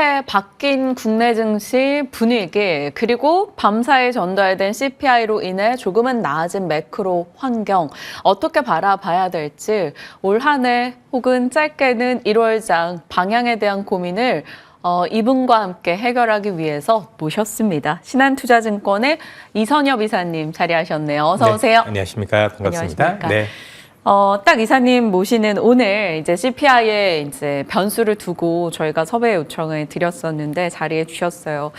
이렇게 바뀐 국내 증시 분위기, 그리고 밤사이 전달된 CPI로 인해 조금은 나아진 매크로 환경, 어떻게 바라봐야 될지 올 한 해 혹은 짧게는 1월장 방향에 대한 고민을 이분과 함께 해결하기 위해서 모셨습니다. 신한투자증권의 이선엽 이사님 자리하셨네요. 어서 오세요. 네, 안녕하십니까. 반갑습니다. 안녕하십니까. 네. 딱 이사님 모시는 오늘 이제 CPI의 이제 변수를 두고 저희가 섭외 요청을 드렸었는데 자리해 주셨어요.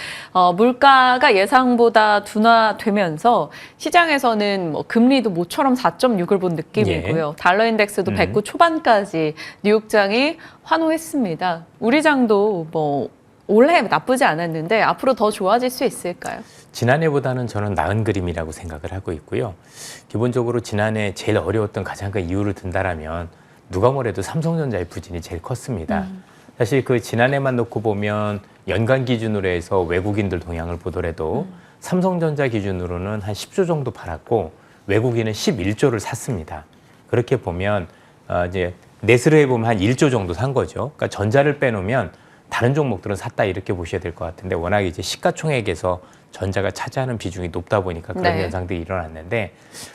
물가가 예상보다 둔화되면서 시장에서는 뭐 금리도 모처럼 4.6을 본 느낌이고요. 예. 달러 인덱스도 109 초반까지 뉴욕장이 환호했습니다. 우리 장도 뭐 올해 나쁘지 않았는데 앞으로 더 좋아질 수 있을까요? 지난해보다는 저는 나은 그림이라고 생각을 하고 있고요. 기본적으로 지난해 제일 어려웠던 가장 큰 이유를 든다라면 누가 뭐래도 삼성전자의 부진이 제일 컸습니다. 사실 그 지난해만 놓고 보면 연간 기준으로 해서 외국인들 동향을 보더라도 삼성전자 기준으로는 한 10조 정도 팔았고 외국인은 11조를 샀습니다. 그렇게 보면 이제 넷으로 해보면 한 1조 정도 산 거죠. 그러니까 전자를 빼놓으면 다른 종목들은 샀다 이렇게 보셔야 될 것 같은데 워낙 이제 시가총액에서 전자가 차지하는 비중이 높다 보니까 그런 현상들이 일어났는데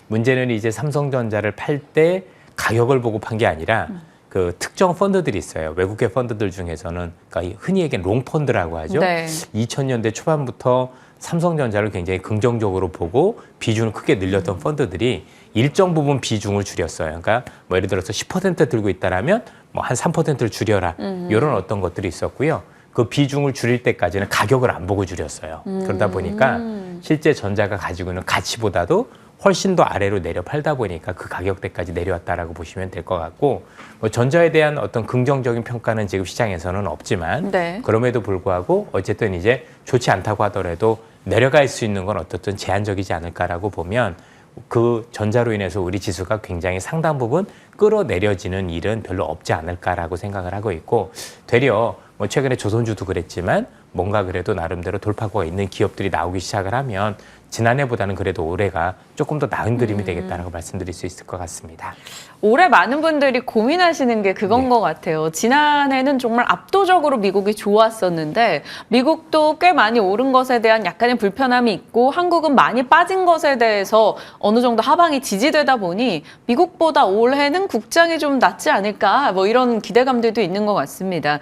문제는 이제 삼성전자를 팔 때 가격을 보고 판 게 아니라 그 특정 펀드들이 있어요. 외국계 펀드들 중에서는 그러니까 흔히 얘기하는 롱펀드라고 하죠. 네. 2000년대 초반부터 삼성전자를 굉장히 긍정적으로 보고 비중을 크게 늘렸던 펀드들이 일정 부분 비중을 줄였어요. 그러니까 뭐 예를 들어서 10% 들고 있다라면 뭐 한 3%를 줄여라. 이런 어떤 것들이 있었고요. 그 비중을 줄일 때까지는 가격을 안 보고 줄였어요. 그러다 보니까 실제 전자가 가지고 있는 가치보다도 훨씬 더 아래로 내려 팔다 보니까 그 가격대까지 내려왔다라고 보시면 될 것 같고 뭐 전자에 대한 어떤 긍정적인 평가는 지금 시장에서는 없지만 네. 그럼에도 불구하고 어쨌든 이제 좋지 않다고 하더라도 내려갈 수 있는 건 어떻든 제한적이지 않을까라고 보면 그 전자로 인해서 우리 지수가 굉장히 상당 부분 끌어내려지는 일은 별로 없지 않을까라고 생각을 하고 있고 되려 뭐 최근에 조선주도 그랬지만 뭔가 그래도 나름대로 돌파구가 있는 기업들이 나오기 시작을 하면 지난해보다는 그래도 올해가 조금 더 나은 그림이 되겠다라고 말씀드릴 수 있을 것 같습니다. 올해 많은 분들이 고민하시는 게 그건 것 같아요. 지난해는 정말 압도적으로 미국이 좋았었는데 미국도 꽤 많이 오른 것에 대한 약간의 불편함이 있고 한국은 많이 빠진 것에 대해서 어느 정도 하방이 지지되다 보니 미국보다 올해는 국장이 좀 낫지 않을까 뭐 이런 기대감들도 있는 것 같습니다.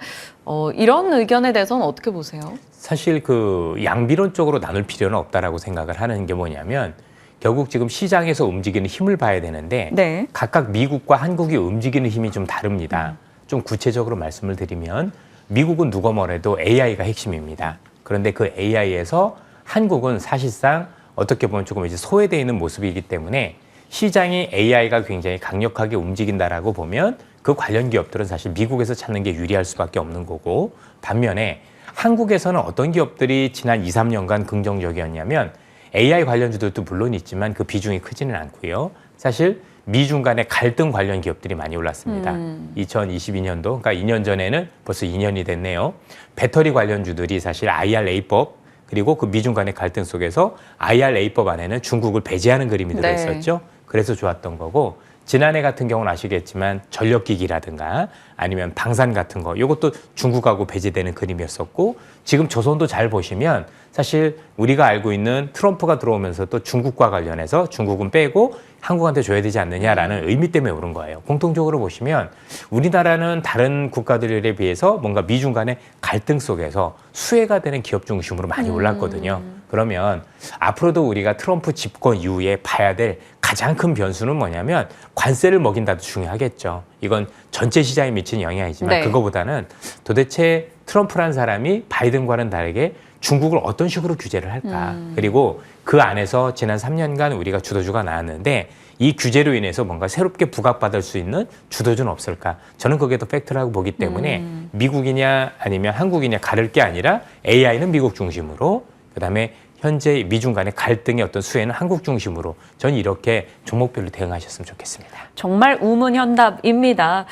이런 의견에 대해서는 어떻게 보세요? 사실 그 양비론적으로 나눌 필요는 없다라고 생각을 하는 게 뭐냐면 결국 지금 시장에서 움직이는 힘을 봐야 되는데 네. 각각 미국과 한국이 움직이는 힘이 좀 다릅니다. 좀 구체적으로 말씀을 드리면 미국은 누가 뭐래도 AI가 핵심입니다. 그런데 그 AI에서 한국은 사실상 어떻게 보면 조금 이제 소외되어 있는 모습이기 때문에 시장이 AI가 굉장히 강력하게 움직인다라고 보면 그 관련 기업들은 사실 미국에서 찾는 게 유리할 수밖에 없는 거고 반면에 한국에서는 어떤 기업들이 지난 2, 3년간 긍정적이었냐면 AI 관련주들도 물론 있지만 그 비중이 크지는 않고요. 사실 미중 간의 갈등 관련 기업들이 많이 올랐습니다. 2022년도, 그러니까 2년 전에는 벌써 2년이 됐네요. 배터리 관련주들이 사실 IRA법 그리고 그 미중 간의 갈등 속에서 IRA법 안에는 중국을 배제하는 그림이 들어있었죠. 그래서 좋았던 거고 지난해 같은 경우는 아시겠지만 전력기기라든가 아니면 방산 같은 거 이것도 중국하고 배제되는 그림이었었고 지금 조선도 잘 보시면 사실 우리가 알고 있는 트럼프가 들어오면서 또 중국과 관련해서 중국은 빼고 한국한테 줘야 되지 않느냐라는 의미 때문에 오른 거예요. 공통적으로 보시면 우리나라는 다른 국가들에 비해서 뭔가 미중 간의 갈등 속에서 수혜가 되는 기업 중심으로 많이 올랐거든요. 그러면 앞으로도 우리가 트럼프 집권 이후에 봐야 될 가장 큰 변수는 뭐냐면 관세를 먹인다도 중요하겠죠. 이건 전체 시장에 미치는 영향이지만 그거보다는 도대체 트럼프란 사람이 바이든과는 다르게 중국을 어떤 식으로 규제를 할까. 그리고 그 안에서 지난 3년간 우리가 주도주가 나왔는데 이 규제로 인해서 뭔가 새롭게 부각받을 수 있는 주도주는 없을까. 저는 그게 더 팩트라고 보기 때문에 미국이냐 아니면 한국이냐 가릴 게 아니라 AI는 미국 중심으로 그다음에 현재 미중 간의 갈등의 어떤 수혜는 한국 중심으로 저는 이렇게 종목별로 대응하셨으면 좋겠습니다. 정말 우문현답입니다.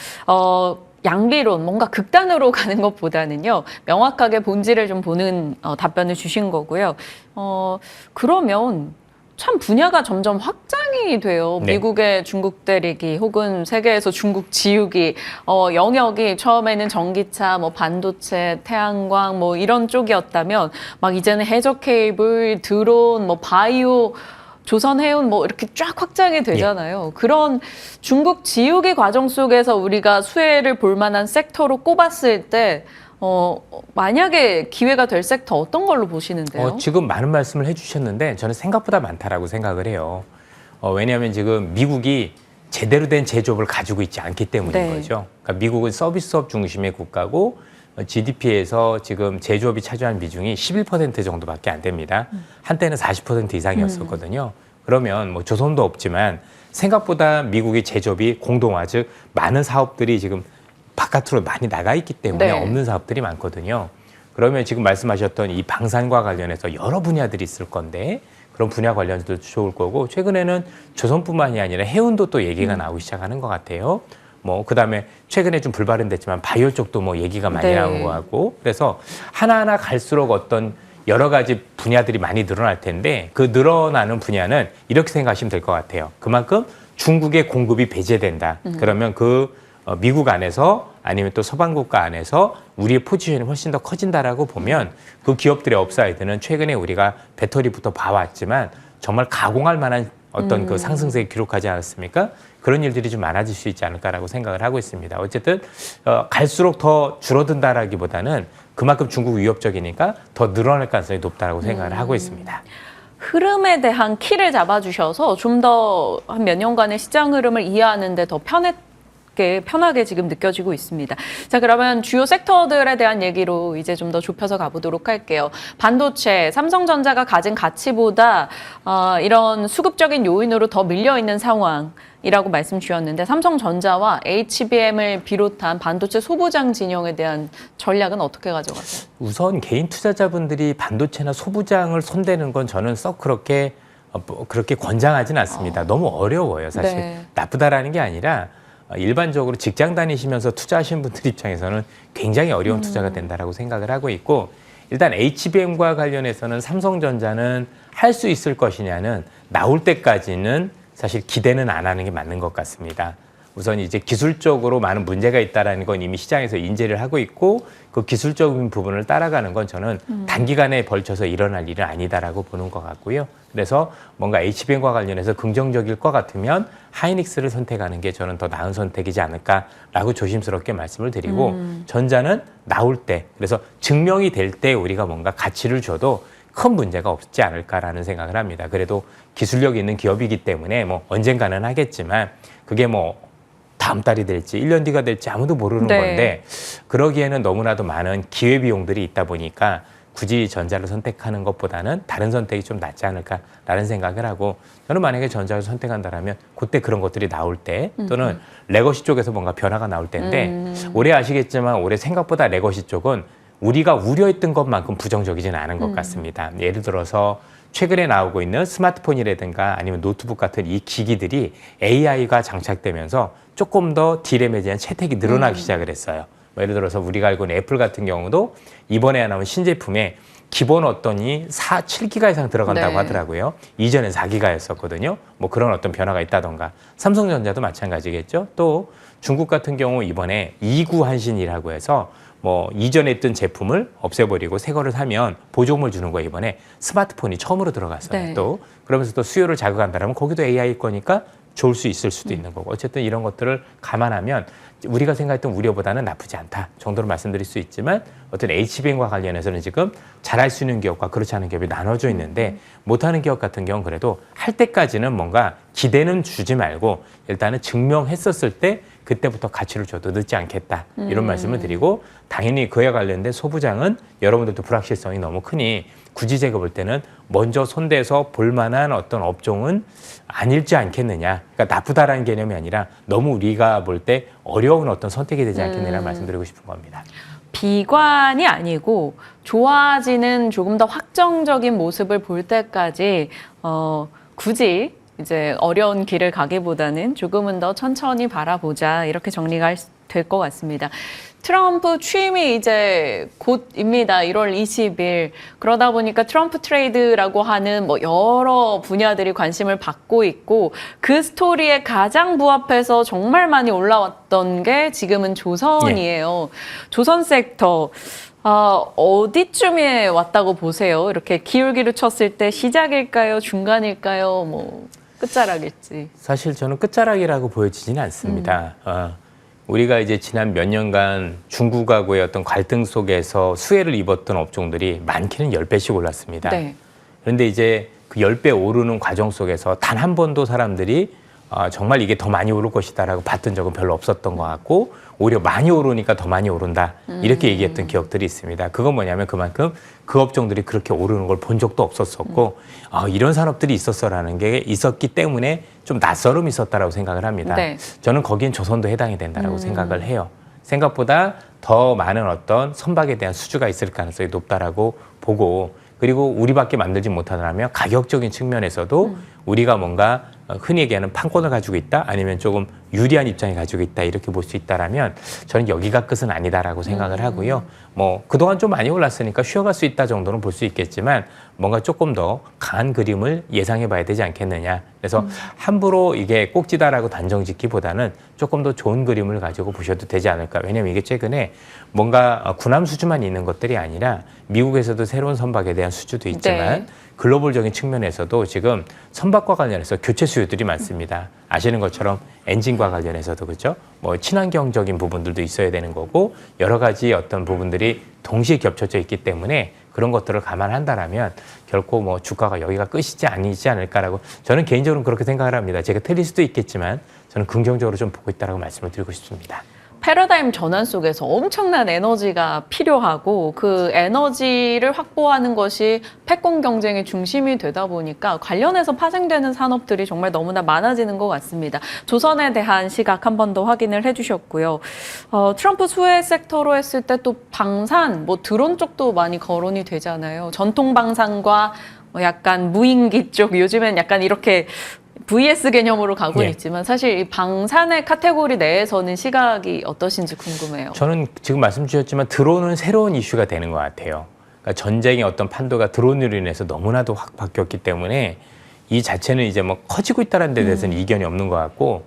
양비론, 뭔가 극단으로 가는 것보다는요, 명확하게 본질을 좀 보는 답변을 주신 거고요. 그러면 참 분야가 점점 확장이 상징이 돼요. 네. 미국의 중국 때리기 혹은 세계에서 중국 지우기 영역이 처음에는 전기차, 뭐 반도체, 태양광 뭐 이런 쪽이었다면 막 이제는 해저 케이블, 드론, 뭐 바이오 조선 해운 뭐 이렇게 쫙 확장이 되잖아요. 그런 중국 지우기 과정 속에서 우리가 수혜를 볼 만한 섹터로 꼽았을 때 만약에 기회가 될 섹터 어떤 걸로 보시는데요? 지금 많은 말씀을 해주셨는데 저는 생각보다 많다라고 생각을 해요. 왜냐하면 지금 미국이 제대로 된 제조업을 가지고 있지 않기 때문인 네. 거죠. 그러니까 미국은 서비스업 중심의 국가고 GDP에서 지금 제조업이 차지한 비중이 11% 정도밖에 안 됩니다. 한때는 40% 이상이었었거든요. 그러면 뭐 조선도 없지만 생각보다 미국의 제조업이 공동화, 즉 많은 사업들이 지금 바깥으로 많이 나가 있기 때문에 네. 없는 사업들이 많거든요. 그러면 지금 말씀하셨던 이 방산과 관련해서 여러 분야들이 있을 건데 그런 분야 관련해서도 좋을 거고 최근에는 조선뿐만이 아니라 해운도 또 얘기가 나오기 시작하는 것 같아요. 뭐 그다음에 최근에 좀 불발은 됐지만 바이오 쪽도 뭐 얘기가 많이 네. 나온 것 같고 그래서 하나하나 갈수록 어떤 여러 가지 분야들이 많이 늘어날 텐데 그 늘어나는 분야는 이렇게 생각하시면 될 것 같아요. 그만큼 중국의 공급이 배제된다. 그러면 그 미국 안에서 아니면 또 서방 국가 안에서 우리의 포지션이 훨씬 더 커진다라고 보면 그 기업들의 업사이드는 최근에 우리가 배터리부터 봐왔지만 정말 가공할 만한 어떤 그 상승세를 기록하지 않았습니까? 그런 일들이 좀 많아질 수 있지 않을까라고 생각을 하고 있습니다. 어쨌든 갈수록 더 줄어든다라기보다는 그만큼 중국 위협적이니까 더 늘어날 가능성이 높다라고 생각을 하고 있습니다. 흐름에 대한 키를 잡아주셔서 좀 더 한 몇 년간의 시장 흐름을 이해하는데 더 편하게 지금 느껴지고 있습니다. 자, 그러면 주요 섹터들에 대한 얘기로 이제 좀 더 좁혀서 가보도록 할게요. 반도체, 삼성전자가 가진 가치보다 이런 수급적인 요인으로 더 밀려있는 상황이라고 말씀 주셨는데 삼성전자와 HBM을 비롯한 반도체 소부장 진영에 대한 전략은 어떻게 가져가세요? 우선 개인 투자자분들이 반도체나 소부장을 손대는 건 저는 썩 그렇게 권장하진 않습니다. 너무 어려워요, 사실. 네. 나쁘다라는 게 아니라 일반적으로 직장 다니시면서 투자하시는 분들 입장에서는 굉장히 어려운 투자가 된다라고 생각을 하고 있고 일단 HBM과 관련해서는 삼성전자는 할 수 있을 것이냐는 나올 때까지는 사실 기대는 안 하는 게 맞는 것 같습니다. 우선 이제 기술적으로 많은 문제가 있다라는 건 이미 시장에서 인지를 하고 있고 그 기술적인 부분을 따라가는 건 저는 단기간에 걸쳐서 일어날 일은 아니다라고 보는 것 같고요. 그래서 뭔가 HBM과 관련해서 긍정적일 것 같으면 하이닉스를 선택하는 게 저는 더 나은 선택이지 않을까라고 조심스럽게 말씀을 드리고 전자는 나올 때 그래서 증명이 될 때 우리가 뭔가 가치를 줘도 큰 문제가 없지 않을까라는 생각을 합니다. 그래도 기술력이 있는 기업이기 때문에 뭐 언젠가는 하겠지만 그게 뭐 다음 달이 될지 1년 뒤가 될지 아무도 모르는 네. 건데 그러기에는 너무나도 많은 기회비용들이 있다 보니까 굳이 전자를 선택하는 것보다는 다른 선택이 좀 낫지 않을까라는 생각을 하고 저는 만약에 전자를 선택한다면 그때 그런 것들이 나올 때 또는 레거시 쪽에서 뭔가 변화가 나올 때인데 올해 아시겠지만 올해 생각보다 레거시 쪽은 우리가 우려했던 것만큼 부정적이지는 않은 것 같습니다. 예를 들어서 최근에 나오고 있는 스마트폰이라든가 아니면 노트북 같은 이 기기들이 AI가 장착되면서 조금 더 D램에 대한 채택이 늘어나기 시작을 했어요. 예를 들어서 우리가 알고 있는 애플 같은 경우도 이번에 나온 신제품에 기본 어떤이 7기가 이상 들어간다고 네. 하더라고요. 이전엔 4기가였었거든요. 뭐 그런 어떤 변화가 있다던가. 삼성전자도 마찬가지겠죠. 또 중국 같은 경우 이번에 2구 한신이라고 해서 뭐 이전에 있던 제품을 없애버리고 새 거를 사면 보조금을 주는 거예요. 이번에 스마트폰이 처음으로 들어갔어요. 네. 또 그러면서 또 수요를 자극한다면 거기도 AI 거니까 좋을 수 있을 수도 있는 거고 어쨌든 이런 것들을 감안하면 우리가 생각했던 우려보다는 나쁘지 않다 정도로 말씀드릴 수 있지만 어떤 HBM과 관련해서는 지금 잘할 수 있는 기업과 그렇지 않은 기업이 나눠져 있는데 못하는 기업 같은 경우는 그래도 할 때까지는 뭔가 기대는 주지 말고 일단은 증명했었을 때 그때부터 가치를 줘도 늦지 않겠다 이런 말씀을 드리고 당연히 그에 관련된 소부장은 여러분들도 불확실성이 너무 크니 굳이 제가 볼 때는 먼저 손대서 볼 만한 어떤 업종은 아닐지 않겠느냐. 그러니까 나쁘다라는 개념이 아니라 너무 우리가 볼 때 어려운 어떤 선택이 되지 않겠느냐는 말씀드리고 싶은 겁니다. 비관이 아니고 좋아지는 조금 더 확정적인 모습을 볼 때까지 굳이 이제 어려운 길을 가기보다는 조금은 더 천천히 바라보자 이렇게 정리가 될 것 같습니다. 트럼프 취임이 이제 곧입니다. 1월 20일. 그러다 보니까 트럼프 트레이드라고 하는 뭐 여러 분야들이 관심을 받고 있고 그 스토리에 가장 부합해서 정말 많이 올라왔던 게 지금은 조선이에요. 조선 섹터. 어디쯤에 왔다고 보세요? 이렇게 기울기를 쳤을 때 시작일까요? 중간일까요? 뭐 끝자락일지. 사실 저는 끝자락이라고 보여지지는 않습니다. 우리가 이제 지난 몇 년간 중국하고의 어떤 갈등 속에서 수혜를 입었던 업종들이 많게는 10배씩 올랐습니다. 네. 그런데 이제 그 10배 오르는 과정 속에서 단 한 번도 사람들이 정말 이게 더 많이 오를 것이다라고 봤던 적은 별로 없었던 것 같고 오히려 많이 오르니까 더 많이 오른다 이렇게 얘기했던 기억들이 있습니다. 그건 뭐냐면 그만큼 그 업종들이 그렇게 오르는 걸 본 적도 없었었고 이런 산업들이 있었어라는 게 있었기 때문에 좀 낯설음이 있었다라고 생각을 합니다. 네. 저는 거기엔 조선도 해당이 된다라고 생각을 해요. 생각보다 더 많은 어떤 선박에 대한 수주가 있을 가능성이 높다라고 보고 그리고 우리밖에 만들지 못하더라면 가격적인 측면에서도 우리가 뭔가 흔히 얘기하는 판권을 가지고 있다 아니면 조금 유리한 입장을 가지고 있다 이렇게 볼 수 있다라면 저는 여기가 끝은 아니다라고 생각을 하고요. 뭐 그동안 좀 많이 올랐으니까 쉬어갈 수 있다 정도는 볼 수 있겠지만 뭔가 조금 더 강한 그림을 예상해 봐야 되지 않겠느냐. 그래서 함부로 이게 꼭지다라고 단정 짓기보다는 조금 더 좋은 그림을 가지고 보셔도 되지 않을까. 왜냐하면 이게 최근에 뭔가 군함 수주만 있는 것들이 아니라 미국에서도 새로운 선박에 대한 수주도 있지만 네. 글로벌적인 측면에서도 지금 선박과 관련해서 교체 수요들이 많습니다. 아시는 것처럼 엔진과 관련해서도 그렇죠. 뭐 친환경적인 부분들도 있어야 되는 거고 여러 가지 어떤 부분들이 동시에 겹쳐져 있기 때문에 그런 것들을 감안한다라면 결코 뭐 주가가 여기가 끝이지 아니지 않을까라고 저는 개인적으로 그렇게 생각을 합니다. 제가 틀릴 수도 있겠지만 저는 긍정적으로 좀 보고 있다라고 말씀을 드리고 싶습니다. 패러다임 전환 속에서 엄청난 에너지가 필요하고 그 에너지를 확보하는 것이 패권 경쟁의 중심이 되다 보니까 관련해서 파생되는 산업들이 정말 너무나 많아지는 것 같습니다. 조선에 대한 시각 한 번 더 확인을 해주셨고요. 트럼프 수혜 섹터로 했을 때 또 방산, 뭐 드론 쪽도 많이 거론이 되잖아요. 전통 방산과 약간 무인기 쪽, 요즘엔 약간 이렇게 VS 개념으로 가고 예. 있지만 사실 이 방산의 카테고리 내에서는 시각이 어떠신지 궁금해요. 저는 지금 말씀 주셨지만 드론은 새로운 이슈가 되는 것 같아요. 그러니까 전쟁의 어떤 판도가 드론으로 인해서 너무나도 확 바뀌었기 때문에 이 자체는 이제 뭐 커지고 있다는 데 대해서는 이견이 없는 것 같고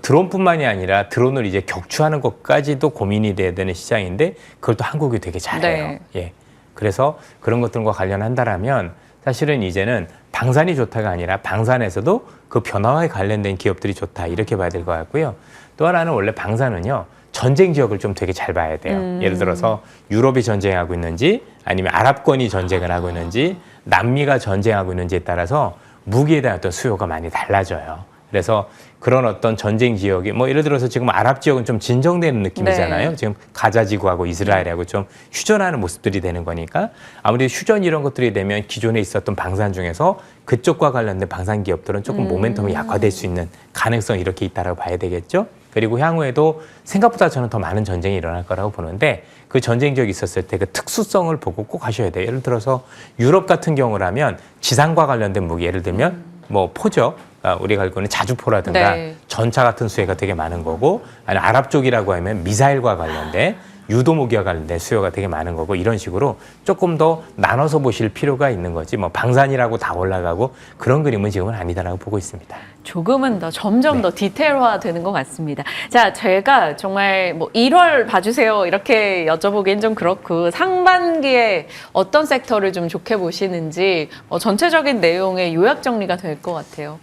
드론뿐만이 아니라 드론을 이제 격추하는 것까지도 고민이 돼야 되는 시장인데 그걸 또 한국이 되게 잘해요. 네. 예. 그래서 그런 것들과 관련한다라면 사실은 이제는 방산이 좋다가 아니라 방산에서도 그 변화에 관련된 기업들이 좋다 이렇게 봐야 될 것 같고요. 또 하나는 원래 방산은요. 전쟁 지역을 좀 되게 잘 봐야 돼요. 예를 들어서 유럽이 전쟁하고 있는지 아니면 아랍권이 전쟁을 하고 있는지 남미가 전쟁하고 있는지에 따라서 무기에 대한 어떤 수요가 많이 달라져요. 그래서 그런 어떤 전쟁 지역이 뭐 예를 들어서 지금 아랍 지역은 좀 진정되는 느낌이잖아요. 네. 지금 가자 지구하고 이스라엘하고 좀 휴전하는 모습들이 되는 거니까 아무래도 휴전 이런 것들이 되면 기존에 있었던 방산 중에서 그쪽과 관련된 방산 기업들은 조금 모멘텀이 약화될 수 있는 가능성이 이렇게 있다라고 봐야 되겠죠. 그리고 향후에도 생각보다 저는 더 많은 전쟁이 일어날 거라고 보는데 그 전쟁 지역이 있었을 때 그 특수성을 보고 꼭 하셔야 돼요. 예를 들어서 유럽 같은 경우라면 지상과 관련된 무기 예를 들면 뭐 포죠. 우리가 알고 있는 자주포라든가 네. 전차 같은 수혜가 되게 많은 거고 아니 아랍 쪽이라고 하면 미사일과 관련된 유도무기와 관련된 수요가 되게 많은 거고 이런 식으로 조금 더 나눠서 보실 필요가 있는 거지 뭐 방산이라고 다 올라가고 그런 그림은 지금은 아니다라고 보고 있습니다. 조금은 더 점점 더 디테일화 되는 것 같습니다. 자, 제가 정말 뭐 1월 봐주세요 이렇게 여쭤보기엔 좀 그렇고 상반기에 어떤 섹터를 좀 좋게 보시는지 전체적인 내용의 요약 정리가 될 것 같아요.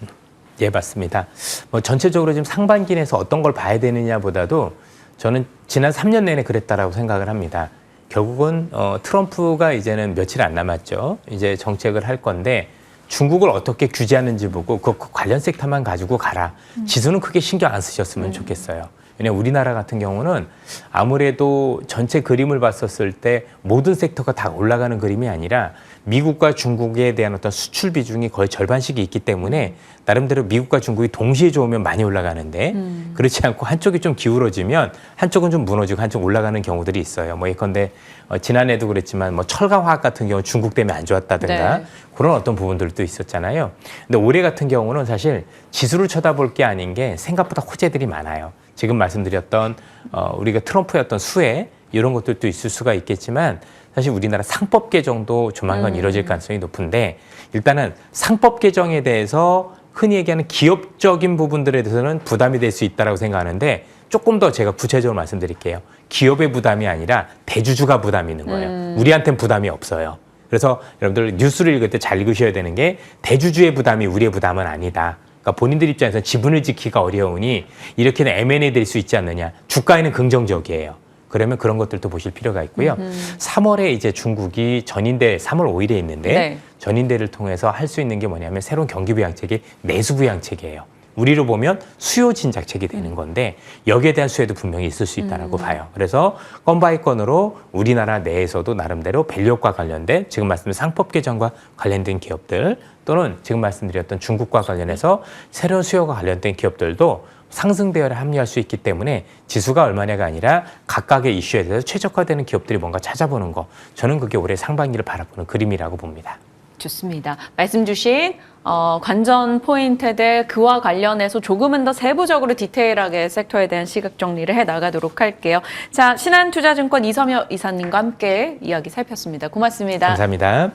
예, 맞습니다. 뭐 전체적으로 지금 상반기 내에서 어떤 걸 봐야 되느냐보다도 저는 지난 3년 내내 그랬다라고 생각을 합니다. 결국은 트럼프가 이제는 며칠 안 남았죠. 이제 정책을 할 건데 중국을 어떻게 규제하는지 보고 그 관련 섹터만 가지고 가라. 지수는 크게 신경 안 쓰셨으면 좋겠어요. 왜냐하면 우리나라 같은 경우는 아무래도 전체 그림을 봤었을 때 모든 섹터가 다 올라가는 그림이 아니라 미국과 중국에 대한 어떤 수출 비중이 거의 절반씩이 있기 때문에 나름대로 미국과 중국이 동시에 좋으면 많이 올라가는데 그렇지 않고 한쪽이 좀 기울어지면 한쪽은 좀 무너지고 한쪽 올라가는 경우들이 있어요. 뭐 예컨대 지난해도 그랬지만 뭐 철강화학 같은 경우 중국 때문에 안 좋았다든가 네. 그런 어떤 부분들도 있었잖아요. 근데 올해 같은 경우는 사실 지수를 쳐다볼 게 아닌 게 생각보다 호재들이 많아요. 지금 말씀드렸던 우리가 트럼프의 어떤 수혜 이런 것들도 있을 수가 있겠지만 사실 우리나라 상법 개정도 조만간 이뤄질 가능성이 높은데 일단은 상법 개정에 대해서 흔히 얘기하는 기업적인 부분들에 대해서는 부담이 될 수 있다고 생각하는데 조금 더 제가 구체적으로 말씀드릴게요. 기업의 부담이 아니라 대주주가 부담이 있는 거예요. 우리한테는 부담이 없어요. 그래서 여러분들 뉴스를 읽을 때 잘 읽으셔야 되는 게 대주주의 부담이 우리의 부담은 아니다. 그러니까 본인들 입장에서 지분을 지키기가 어려우니 이렇게는 M&A 될 수 있지 않느냐. 주가에는 긍정적이에요. 그러면 그런 것들도 보실 필요가 있고요. 3월에 이제 중국이 전인대 3월 5일에 있는데 네. 전인대를 통해서 할 수 있는 게 뭐냐면 새로운 경기부양책이 내수부양책이에요. 우리로 보면 수요 진작책이 되는 건데 여기에 대한 수혜도 분명히 있을 수 있다라고 봐요. 그래서 건 바이 건으로 우리나라 내에서도 나름대로 밸류업과 관련된 지금 말씀드린 상법 개정과 관련된 기업들 또는 지금 말씀드렸던 중국과 관련해서 새로운 수요가 관련된 기업들도 상승대열에 합류할 수 있기 때문에 지수가 얼마냐가 아니라 각각의 이슈에 대해서 최적화되는 기업들이 뭔가 찾아보는 거 저는 그게 올해 상반기를 바라보는 그림이라고 봅니다. 좋습니다. 말씀 주신 관전 포인트들 그와 관련해서 조금은 더 세부적으로 디테일하게 섹터에 대한 시각 정리를 해 나가도록 할게요. 자, 신한투자증권 이섬여 이사님과 함께 이야기 살폈습니다. 고맙습니다. 감사합니다.